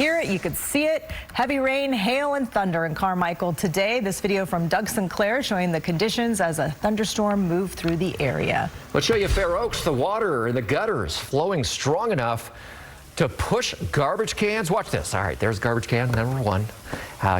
hear it, you could see it. Heavy rain, hail, and thunder in Carmichael today. This video from Doug Sinclair showing the conditions as a thunderstorm moved through the area. Let's show you Fair Oaks. The water in the gutters flowing strong enough to push garbage cans. Watch this. All right, there's garbage can number one.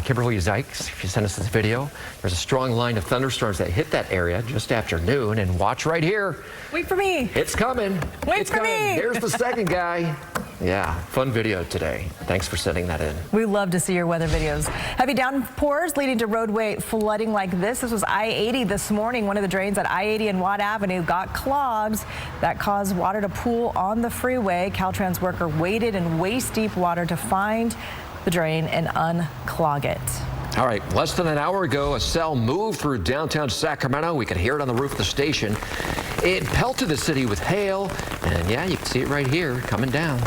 Kimberly Zykes, if you send us this video, there's a strong line of thunderstorms that hit that area just after noon. And watch right here. Wait for me. It's coming. Wait for me. There's the second guy. Yeah, fun video today. Thanks for sending that in. We love to see your weather videos. Heavy downpours leading to roadway flooding like this. This was I-80 this morning. One of the drains at I-80 and Watt Avenue got clogged. That caused water to pool on the freeway. Caltrans worker waded in waist-deep water to find the drain and unclog it. All right, less than an hour ago, a cell moved through downtown Sacramento. We could hear it on the roof of the station. It pelted the city with hail, and yeah, you can see it right here coming down.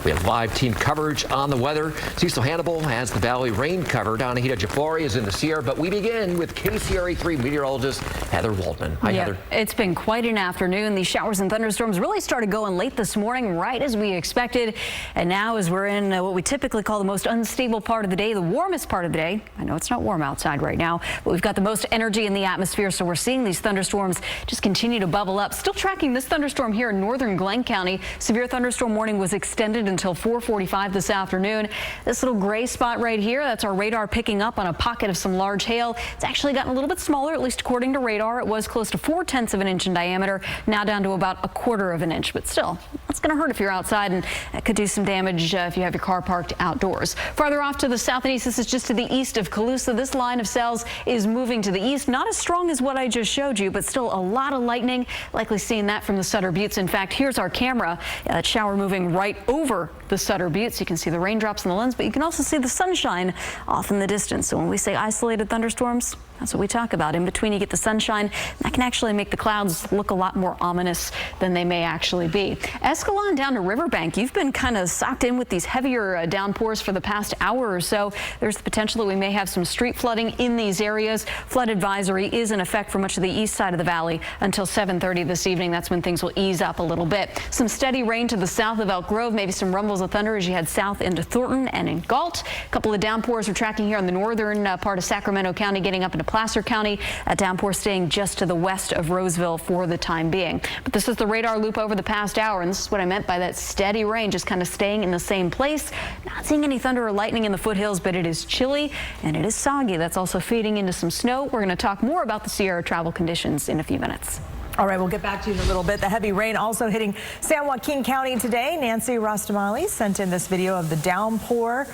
We have live team coverage on the weather. Cecil Hannibal has the Valley rain covered. Anahita Jafari is in the Sierra, but we begin with KCRA 3 meteorologist Heather Waldman. Hi, Heather. It's been quite an afternoon. These showers and thunderstorms really started going late this morning, right as we expected. And now as we're in what we typically call the most unstable part of the day, the warmest part of the day. I know it's not warm outside right now, but we've got the most energy in the atmosphere. So we're seeing these thunderstorms just continue to bubble up. Still tracking this thunderstorm here in northern Glenn County. Severe thunderstorm warning was extended until 4:45 this afternoon. This little gray spot right here, that's our radar picking up on a pocket of some large hail. It's actually gotten a little bit smaller, at least according to radar. It was close to 4/10 of an inch in diameter, now down to about 1/4 of an inch. But still, that's going to hurt if you're outside, and it could do some damage if you have your car parked outdoors. Farther off to the south and east, this is just to the east of Colusa. This line of cells is moving to the east. Not as strong as what I just showed you, but still a lot of lightning. Likely seeing that from the Sutter Buttes. In fact, here's our camera. That shower moving right over the Sutter Buttes. You can see the raindrops in the lens, but you can also see the sunshine off in the distance. So when we say isolated thunderstorms, that's what we talk about. In between, you get the sunshine. That can actually make the clouds look a lot more ominous than they may actually be. Escalon down to Riverbank. You've been kind of socked in with these heavier downpours for the past hour or so. There's the potential that we may have some street flooding in these areas. Flood advisory is in effect for much of the east side of the valley until 7:30 this evening. That's when things will ease up a little bit. Some steady rain to the south of Elk Grove. Maybe some rumbles of thunder as you head south into Thornton and in Galt. A couple of downpours we're tracking here in the northern part of Sacramento County, getting up into Placer County. That downpour staying just to the west of Roseville for the time being. But this is the radar loop over the past hour, and this is what I meant by that steady rain, just kind of staying in the same place. Not seeing any thunder or lightning in the foothills, but it is chilly and it is soggy. That's also feeding into some snow. We're going to talk more about the Sierra travel conditions in a few minutes. All right, we'll get back to you in a little bit. The heavy rain also hitting San Joaquin County today. Nancy Rostamali sent in this video of the downpour.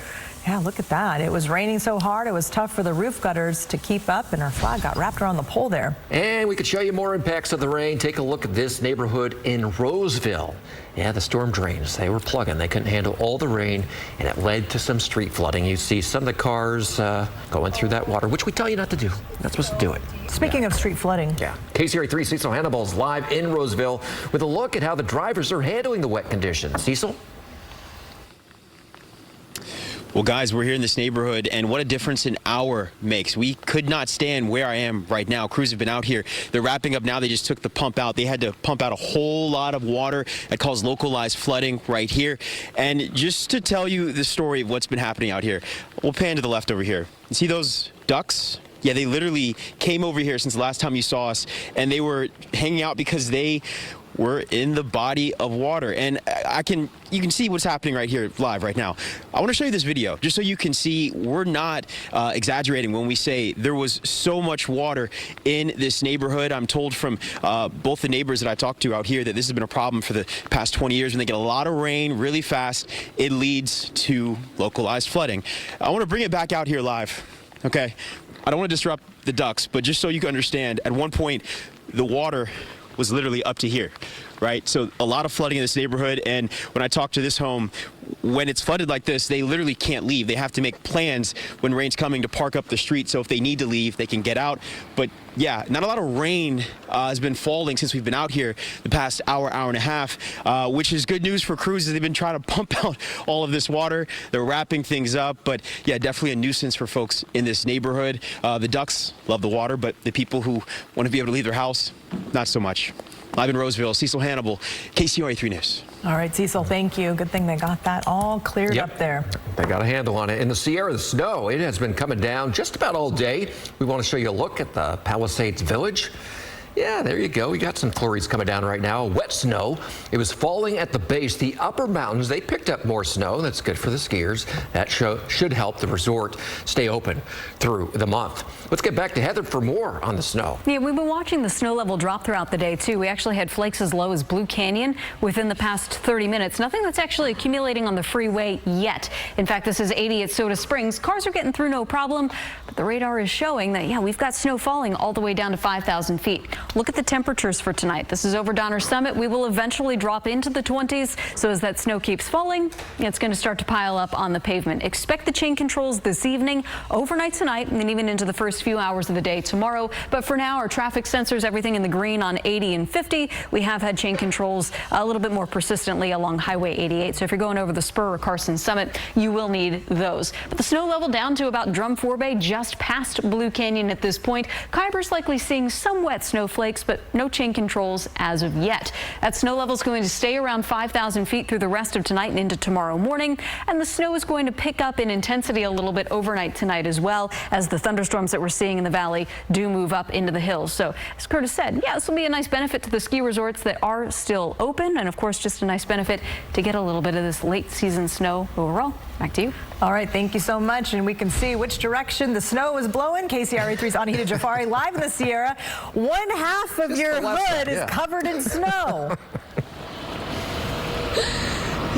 Yeah, look at that. It was raining so hard, it was tough for the roof gutters to keep up, and our flag got wrapped around the pole there. And we could show you more impacts of the rain. Take a look at this neighborhood in Roseville. Yeah, the storm drains, they were plugging. They couldn't handle all the rain, and it led to some street flooding. You see some of the cars going through that water, which we tell you not to do. You're not supposed to do it. Speaking of street flooding. Yeah. KCRA 3 Cecil Hannibal is live in Roseville with a look at how the drivers are handling the wet conditions. Cecil? Well, guys, we're here in this neighborhood, and what a difference an hour makes. We could not stand where I am right now. Crews have been out here. They're wrapping up now. They just took the pump out. They had to pump out a whole lot of water that caused localized flooding right here. And just to tell you the story of what's been happening out here, we'll pan to the left over here. You see those ducks? Yeah, they literally came over here since the last time you saw us, and they were hanging out because they were in the body of water. And you can see what's happening right here live right now. I want to show you this video just so you can see we're not exaggerating when we say there was so much water in this neighborhood. I'm told from both the neighbors that I talked to out here that this has been a problem for the past 20 years. When they get a lot of rain really fast, it leads to localized flooding. I want to bring it back out here live. Okay, I don't want to disrupt the ducks, but just so you can understand, at one point the water was literally up to here, right? So a lot of flooding in this neighborhood, and when I talk to this home, when it's flooded like this, they literally can't leave. They have to make plans when rain's coming to park up the street, so if they need to leave, they can get out. But yeah, not a lot of rain has been falling since we've been out here the past hour, hour and a half, which is good news for crews as they've been trying to pump out all of this water. They're wrapping things up, but yeah, definitely a nuisance for folks in this neighborhood. The ducks love the water, but the people who want to be able to leave their house, not so much. Live in Roseville, Cecil Hannibal, KCRA 3 News. All right, Cecil, thank you. Good thing they got that all cleared up there. They got a handle on it. In the Sierra, the snow, it has been coming down just about all day. We want to show you a look at the Palisades Village. Yeah, there you go. We got some flurries coming down right now. Wet snow. It was falling at the base. The upper mountains, they picked up more snow. That's good for the skiers. That should help the resort stay open through the month. Let's get back to Heather for more on the snow. Yeah, we've been watching the snow level drop throughout the day, too. We actually had flakes as low as Blue Canyon within the past 30 minutes. Nothing that's actually accumulating on the freeway yet. In fact, this is 80 at Soda Springs. Cars are getting through no problem, but the radar is showing that, yeah, we've got snow falling all the way down to 5,000 feet. Look at the temperatures for tonight. This is over Donner Summit. We will eventually drop into the 20s. So as that snow keeps falling, it's going to start to pile up on the pavement. Expect the chain controls this evening, overnight tonight, and then even into the first few hours of the day tomorrow. But for now, our traffic sensors, everything in the green on 80 and 50. We have had chain controls a little bit more persistently along Highway 88. So if you're going over the Spur or Carson Summit, you will need those. But the snow level down to about Drum Forebay, just past Blue Canyon at this point. Khyber's likely seeing some wet snowflakes, but no chain controls as of yet. That snow level is going to stay around 5,000 feet through the rest of tonight and into tomorrow morning. And the snow is going to pick up in intensity a little bit overnight tonight as well, as the thunderstorms that we're seeing in the valley do move up into the hills. So as Curtis said, yeah, this will be a nice benefit to the ski resorts that are still open. And of course, just a nice benefit to get a little bit of this late season snow overall. Back to you. All right, thank you so much. And we can see which direction the snow is blowing. KCRA 3's Anahita Jafari live in the Sierra. One half of your hood is covered in snow.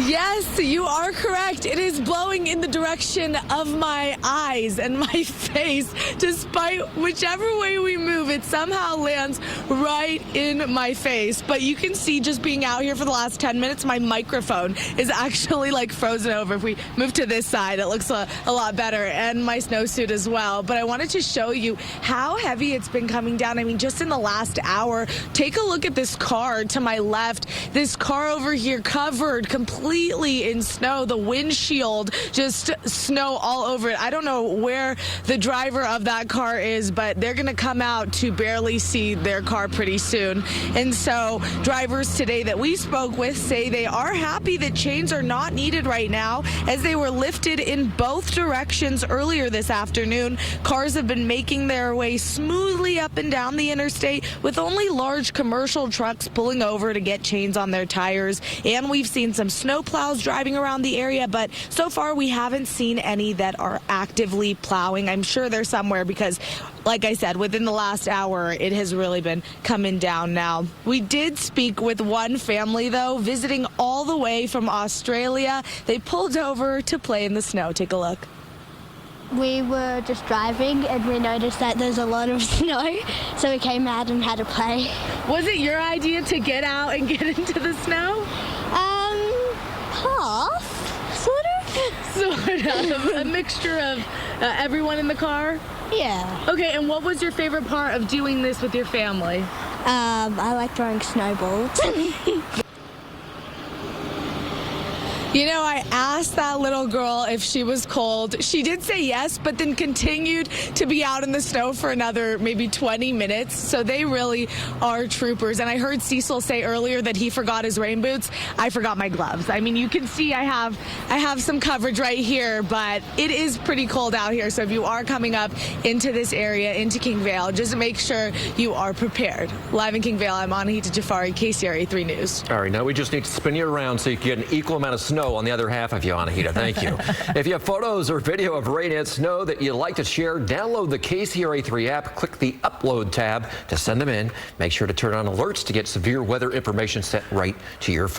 Yes, you are correct. It is blowing in the direction of my eyes and my face. Despite whichever way we move, it somehow lands right in my face. But you can see, just being out here for the last 10 minutes, my microphone is actually like frozen over. If we move to this side, it looks a lot better, and my snowsuit as well. But I wanted to show you how heavy it's been coming down. I mean, just in the last hour. Take a look at this car to my left. This car over here covered completely in snow. The windshield, just snow all over it. I don't know where the driver of that car is, but they're going to come out to barely see their car pretty soon. And so drivers today that we spoke with say they are happy that chains are not needed right now, as they were lifted in both directions earlier this afternoon. Cars have been making their way smoothly up and down the interstate, with only large commercial trucks pulling over to get chains on their tires. And we've seen some snow plows driving around the area, but so far we haven't seen any that are actively plowing. I'm sure they're somewhere, because like I said, within the last hour, it has really been coming down now. We did speak with one family, though, visiting all the way from Australia. They pulled over to play in the snow. Take a look. We were just driving and we noticed that there's a lot of snow, so we came out and had to play. Was it your idea to get out and get into the snow? Half, sort of. Sort of. A mixture of everyone in the car? Yeah. Okay, and what was your favorite part of doing this with your family? I like throwing snowballs. You know, I asked that little girl if she was cold. She did say yes, but then continued to be out in the snow for another maybe 20 minutes. So they really are troopers. And I heard Cecil say earlier that he forgot his rain boots. I forgot my gloves. I mean, you can see I have some coverage right here, but it is pretty cold out here. So if you are coming up into this area, into King Vale, just make sure you are prepared. Live in King Vale, I'm Anahita Jafari, KCRA 3 News. All right, now we just need to spin you around so you can get an equal amount of snow on the other half of you, Anahita. Thank you. If you have photos or video of rain and snow that you'd like to share, download the KCRA 3 app, click the Upload tab to send them in. Make sure to turn on alerts to get severe weather information sent right to your phone.